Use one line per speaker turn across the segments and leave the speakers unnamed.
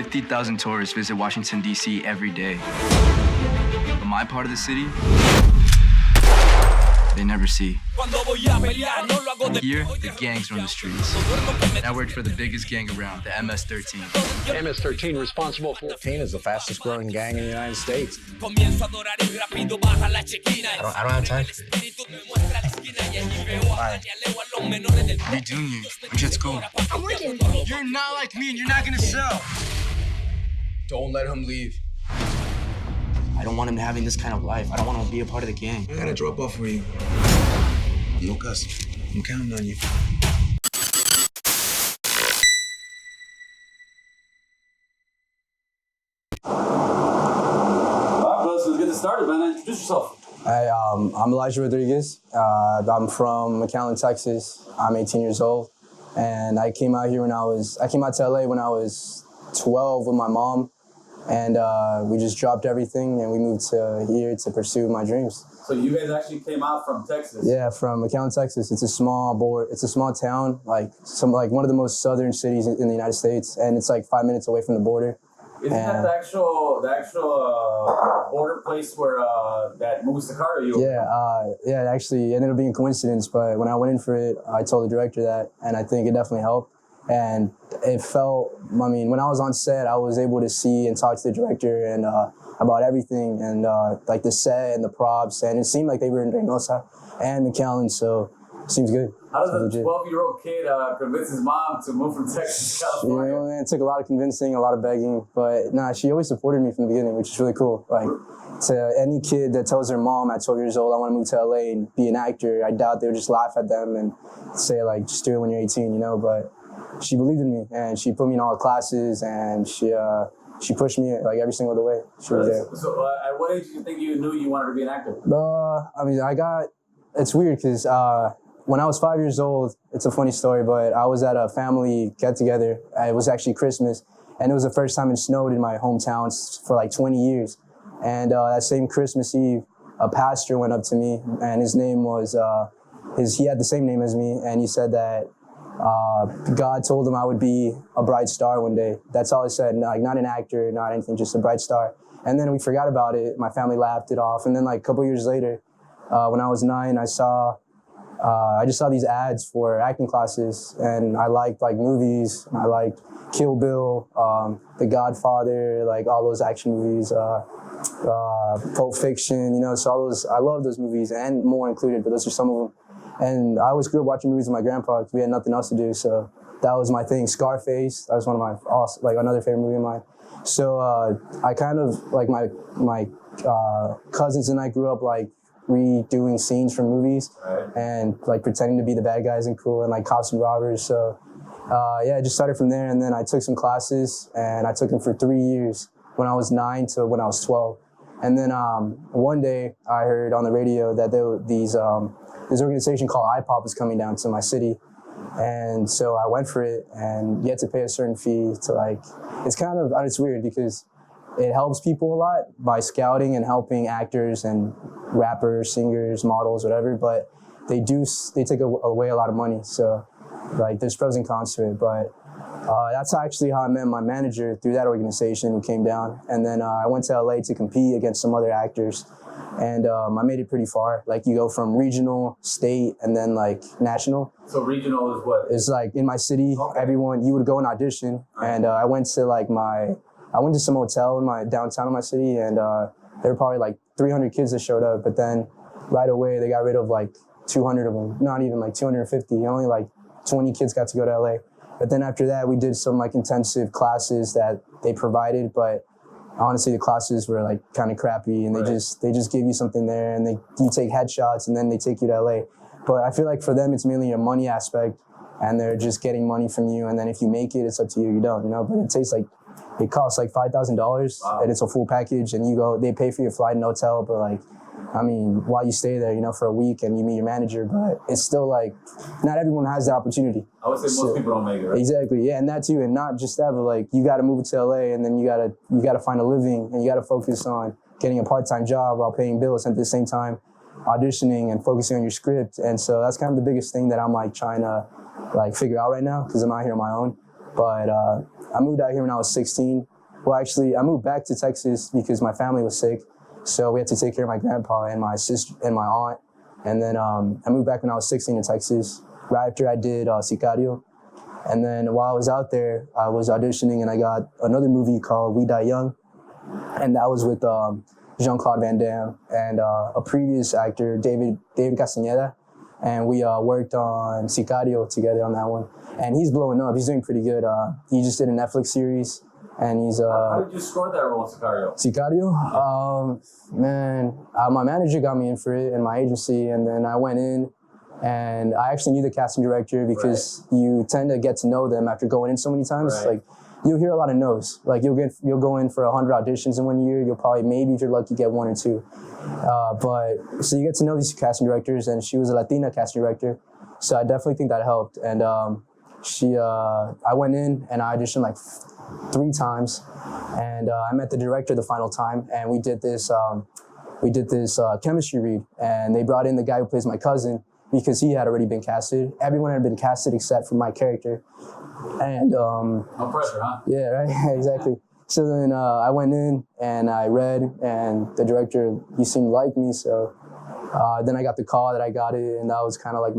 50,000 tourists visit Washington, D.C. every day. But my part of the city, they never see. Here, the gangs run the streets. I worked for the biggest gang around, the MS-13.
MS-13 responsible for... 13 is the fastest growing gang in the United States.
I don't have time for it.
Why? What are you doing here? I'm at school.
I'm working.
You're not like me and you're not gonna sell. Don't let him leave. I don't want him having this kind of life. I don't want him to be a part of the gang.
I gotta drop off for you. No cuss. I'm counting on you.
Let's get this started, man. Introduce yourself.
Hey, I'm Elijah Rodriguez. I'm from McAllen, Texas. I'm 18 years old, and I came out to LA when I was 12 with my mom, and we just dropped everything and we moved to here to pursue my dreams.
So you guys actually came out from Texas?
Yeah, from McAllen, Texas. It's a small town, like one of the most southern cities in the United States, and it's like 5 minutes away from the border.
Isn't that the actual border place where that movie Sicario?
Yeah, it actually ended up being a coincidence, but when I went in for it, I told the director that, and I think it definitely helped. And it felt, when I was on set, I was able to see and talk to the director and about everything, and like the set and the props, and it seemed like they were in Reynosa and McAllen, so it seems good.
How does a 12-year-old kid convince his mom to move from Texas to California?
You know, man, it took a lot of convincing, a lot of begging, but nah, she always supported me from the beginning, which is really cool. Like, to any kid that tells their mom at 12 years old, I want to move to LA and be an actor, I doubt they would just laugh at them and say, like, just do it when you're 18, you know, but she believed in me, and she put me in all the classes, and she pushed me like every single way. She was there.
So at what age did you think you knew you wanted to be an actor?
It's weird because when I was 5 years old, it's a funny story, but I was at a family get-together. It was actually Christmas, and it was the first time it snowed in my hometown for like 20 years. And that same Christmas Eve, a pastor went up to me, and his name was, he had the same name as me, and he said that God told him I would be a bright star one day. That's all he said, like not an actor, not anything, just a bright star. And then we forgot about it. My family laughed it off. And then like a couple years later, when I was 9, I just saw these ads for acting classes, and I liked like movies. I liked Kill Bill, The Godfather, like all those action movies, Pulp Fiction, you know, so I love those movies, and more included, but those are some of them. And I always grew up watching movies with my grandpa because we had nothing else to do, so that was my thing. Scarface, that was one of my, another favorite movie of mine. So I kind of, like my cousins and I grew up like redoing scenes from movies and like pretending to be the bad guys and cool and like cops and robbers. So yeah, I just started from there, and then I took some classes, and I took them for 3 years when I was 9 to when I was 12. And then one day I heard on the radio that there were this organization called IPOP was coming down to my city. And so I went for it, and you had to pay a certain fee to like, it's weird because it helps people a lot by scouting and helping actors and rappers, singers, models, whatever, but they take away a lot of money. So like there's pros and cons to it, but that's actually how I met my manager through that organization who came down. And then I went to LA to compete against some other actors. And I made it pretty far. Like you go from regional, state, and then like national.
So regional is what?
It's like in my city, you would go and audition. And I went to some hotel in downtown in my city, and there were probably like 300 kids that showed up. But then right away they got rid of like 200 of them, not even like 250. Only like 20 kids got to go to LA. But then after that, we did some like intensive classes that they provided, but honestly, the classes were like kind of crappy, and they just give you something there, and you take headshots, and then they take you to LA. But I feel like for them, it's mainly a money aspect, and they're just getting money from you, and then if you make it, it's up to you. You don't, you know. But it costs like $5,000, and it's a full package, and they pay for your flight and hotel, but like, I mean, while you stay there, you know, for a week and you meet your manager, but it's still like, not everyone has the opportunity.
I would say most people don't make it, right?
Exactly, yeah, and that too, and not just that, but like, you gotta move to LA, and then you gotta find a living, and you gotta focus on getting a part-time job while paying bills, and at the same time, auditioning and focusing on your script. And so that's kind of the biggest thing that I'm like trying to like figure out right now, because I'm out here on my own. But I moved out here when I was 16. Well, actually, I moved back to Texas because my family was sick. So we had to take care of my grandpa and my sister and my aunt. And then I moved back when I was 16 to Texas, right after I did Sicario. And then while I was out there, I was auditioning and I got another movie called We Die Young. And that was with Jean-Claude Van Damme and a previous actor, David Castañeda. And we worked on Sicario together on that one. And he's blowing up. He's doing pretty good. He just did a Netflix series. And he's
How did you score that role in Sicario?
Sicario? My manager got me in for it and my agency. And then I went in and I actually knew the casting director because you tend to get to know them after going in so many times. Like, you'll hear a lot of no's. Like, you'll go in for 100 auditions in 1 year. You'll probably, maybe if you're lucky, get 1 or 2. So you get to know these casting directors, and she was a Latina casting director. So I definitely think that helped. And I went in and I auditioned like 3 times. And I met the director the final time, and we did this chemistry read. And they brought in the guy who plays my cousin because he had already been casted. Everyone had been casted except for my character. And
no pressure, huh?
Yeah, right. Exactly. So then I went in and I read, and the director, he seemed to like me. So then I got the call that I got it, and that was kind of like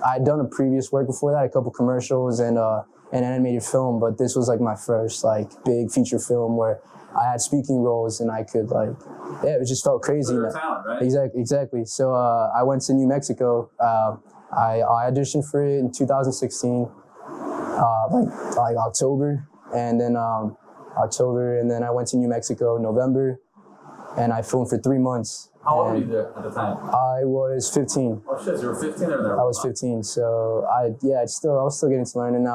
I had done a previous work before that, a couple commercials and an animated film, but this was like my first like big feature film where I had speaking roles and I could it just felt crazy.
Talent, right?
Exactly. So I went to New Mexico. I auditioned for it in 2016. Like October, and then I went to New Mexico in November, and I filmed for 3 months.
How old were you there at the time?
I was 15.
Oh shit, you were 15 or there?
I was 15, so I was still getting to learn, and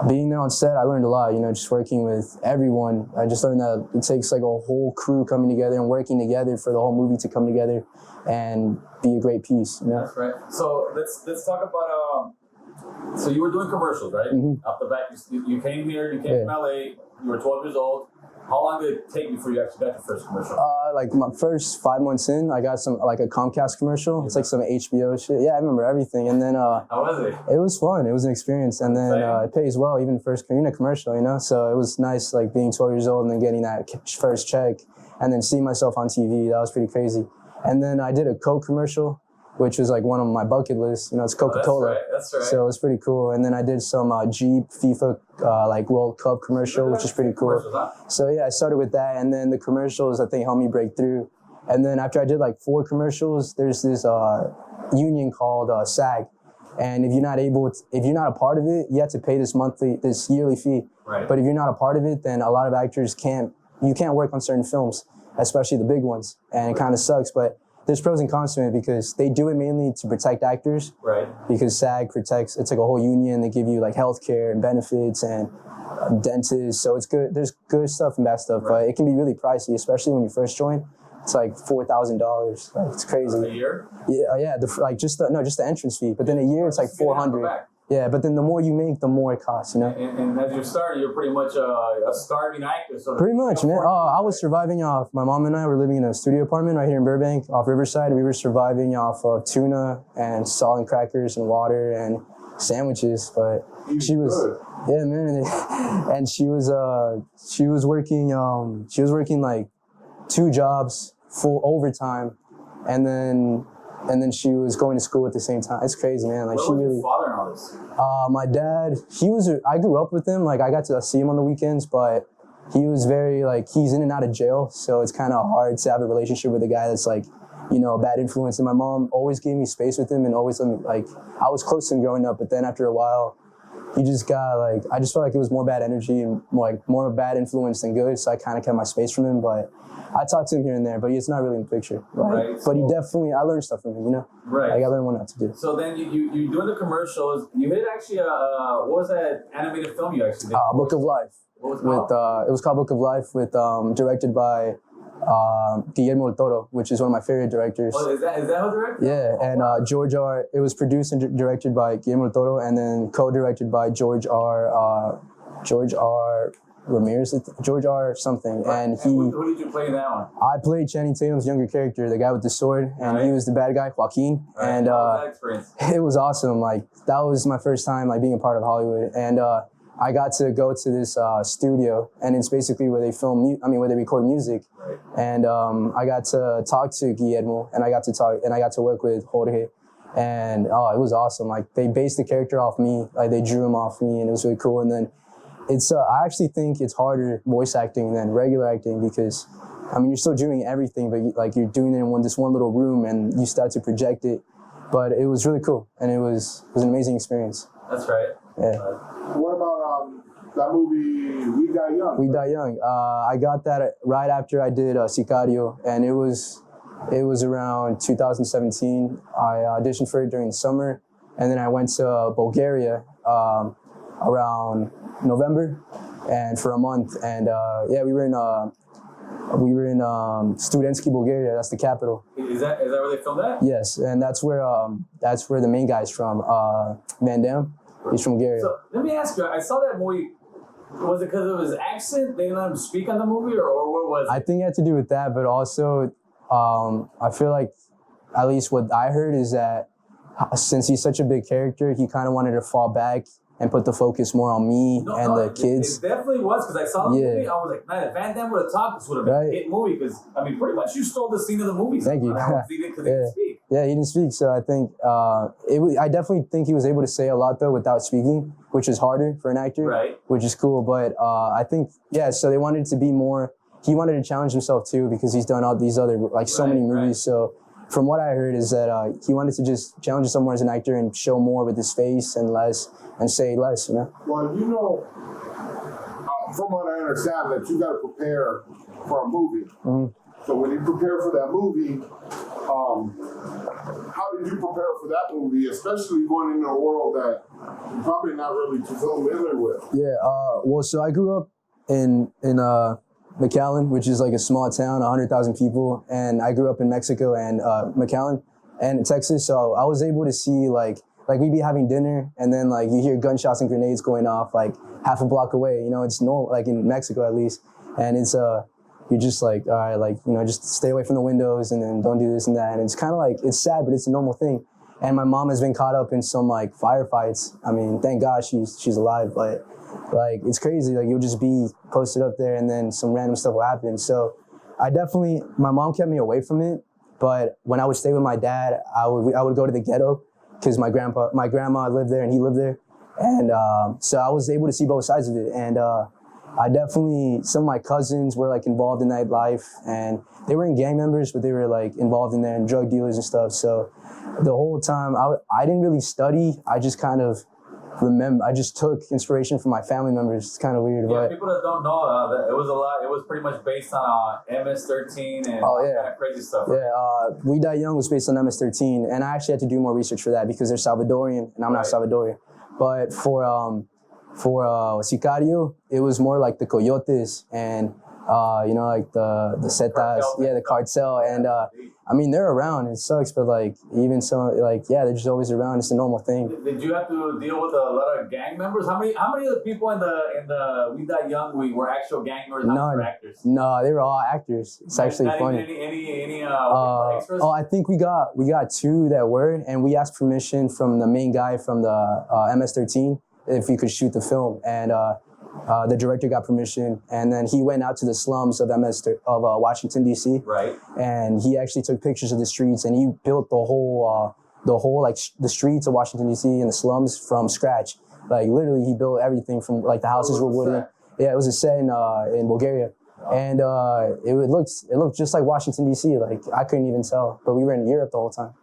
being there on set, I learned a lot. Just working with everyone, I just learned that it takes like a whole crew coming together and working together for the whole movie to come together and be a great piece.
That's right. So let's talk about. So you were doing commercials, right?
Mm-hmm.
Off the bat, you came here, you came from LA, you were 12 years old. How long did it take before you actually got your first commercial?
Like my first 5 months in, I got some like a Comcast commercial. It's like some HBO shit. Yeah, I remember everything. And then
how was it?
It was fun. It was an experience. And then it pays well, even first you're in a commercial, So it was nice, like being 12 years old and then getting that first check, and then seeing myself on TV. That was pretty crazy. And then I did a Coke commercial, which was like one of my bucket lists. It's Coca-Cola.
That's right.
So it was pretty cool. And then I did some Jeep FIFA like World Cup commercial, which is pretty cool. So yeah, I started with that, and then the commercials I think helped me break through. And then after I did like 4 commercials, there's this union called SAG, and if you're not a part of it, you have to pay this yearly fee.
Right.
But if you're not a part of it, then a lot of actors can't work on certain films, especially the big ones, and it kind of sucks. But there's pros and cons to it because they do it mainly to protect actors.
Right.
Because SAG protects, it's like a whole union. They give you like healthcare and benefits and dentists. So it's good. There's good stuff and bad stuff, but it can be really pricey, especially when you first join. It's like $4,000. Like, it's crazy.
A year?
Yeah. Just the entrance fee. But then a year it's like $400. Yeah, but then the more you make, the more it costs,
And as you started, you're pretty much a starving actor. So
pretty much, man. I was surviving off, my mom and I were living in a studio apartment right here in Burbank off Riverside. We were surviving off of tuna and salt and crackers and water and sandwiches. But she was, yeah, man. And she was working like 2 jobs, full overtime. And then she was going to school at the same time. It's crazy, man. Like,
Where was your father in all this?
My dad, I grew up with him. Like, I got to see him on the weekends, but he was very, he's in and out of jail. So it's kind of hard to have a relationship with a guy that's a bad influence. And my mom always gave me space with him and always let me, I was close to him growing up, but then after a while, he just got, I just felt like it was more bad energy and more bad influence than good. So I kind of kept my space from him, but I talk to him here and there, but he's not really in the picture. Right. But I learned stuff from him,
Right.
I learned what not to do.
So then you doing the commercials. You did actually what was that animated film you actually did?
Book of Life.
What was it called?
It was called Book of Life directed by Guillermo del Toro, which is one of my favorite directors.
Oh, is that who directed?
Yeah, and it was produced and directed by Guillermo del Toro, and then co-directed by George R. Ramirez, George R. something, and he.
Who did you play in that one?
I played Channing Tatum's younger character, the guy with the sword, and he was the bad guy, Joaquin.
Right.
And
how was that experience?
it was awesome. That was my first time being a part of Hollywood, and I got to go to this studio, and it's basically where they where they record music.
Right.
And I got to talk to Guillermo, and I got to work with Jorge, and it was awesome. Like they based the character off me, like they drew him off me, and it was really cool. And then it's I actually think it's harder voice acting than regular acting because, I mean, you're still doing everything, but you're doing it in this one little room, and you start to project it. But it was really cool, and it was an amazing experience.
That's right.
Yeah.
What about that movie, We Die Young?
We Die Young. I got that right after I did Sicario, and it was around 2017. I auditioned for it during the summer, and then I went to Bulgaria around November, and for a month. And we were in Studentsky, Bulgaria. That's the capital.
Is that where they filmed that?
Yes, and that's where the main guy's from. Van Damme. He's from Bulgaria.
So let me ask you. I saw that movie. Was it because of his accent? They didn't let him speak on the movie, or what was it?
I think it had to do with that, but also I feel like, at least what I heard is that since he's such a big character, he kind of wanted to fall back and put the focus more on me the kids.
It definitely was, because I saw the movie. I was like, man, if Van Damme would have talked, this would have been a hit movie. Because, I mean, pretty much you stole the scene of the movie.
Thank you.
He didn't speak.
Yeah, he didn't speak. So I think I definitely think he was able to say a lot though without speaking, which is harder for an actor.
Right.
Which is cool. But I think, so they wanted it to be more, he wanted to challenge himself too, because he's done all these other, so many movies. Right. So from what I heard is that he wanted to just challenge himself more as an actor and show more with his face and say less, you know?
Well, from what I understand, that you got to prepare for a movie.
Mm-hmm.
So when you prepare for that movie, how did you prepare for that movie, especially going into a world that you're probably not really too familiar with?
Yeah, well, so I grew up in McAllen, which is like a small town, 100,000 people, and I grew up in Mexico and McAllen and Texas, so I was able to see like we'd be having dinner, and then like you hear gunshots and grenades going off like half a block away. You know, it's normal, like in Mexico at least, and it's you're just like, all right, like, just stay away from the windows and then don't do this and that. And it's kind of like, it's sad, but it's a normal thing. And my mom has been caught up in some like firefights. I mean, thank God she's alive, but like, it's crazy. Like you'll just be posted up there and then some random stuff will happen. So my mom kept me away from it. But when I would stay with my dad, I would go to the ghetto because my grandma lived there and he lived there. And so I was able to see both sides of it. And some of my cousins were like involved in that life, and they weren't gang members, but they were like involved in there and drug dealers and stuff. So the whole time I didn't really study. I just kind of I just took inspiration from my family members. It's kind of weird.
Yeah,
but
people that don't know, that it was a lot. It was pretty much based on MS-13 and all kind of crazy stuff. Right?
Yeah, We Die Young was based on MS-13, and I actually had to do more research for that because they're Salvadorian, and I'm not Salvadorian. But for Sicario, it was more like the coyotes and like the Zetas, the cartel, and I mean they're around. It sucks, but like even some they're just always around. It's a normal thing.
Did you have to deal with a lot of gang members? How many of the people in the We Die Young were actual gang members, not actors?
No, they were all actors. It's actually funny.
Any extras?
I think we got 2 that were, and we asked permission from the main guy from the MS-13 if we could shoot the film, and the director got permission, and then he went out to the slums of Washington D.C.
Right.
And he actually took pictures of the streets, and he built the whole the streets of Washington D.C. and the slums from scratch. Like literally, he built everything from like the houses were wooden. Yeah, it was a set in Bulgaria, and it looked just like Washington D.C. Like I couldn't even tell, but we were in Europe the whole time.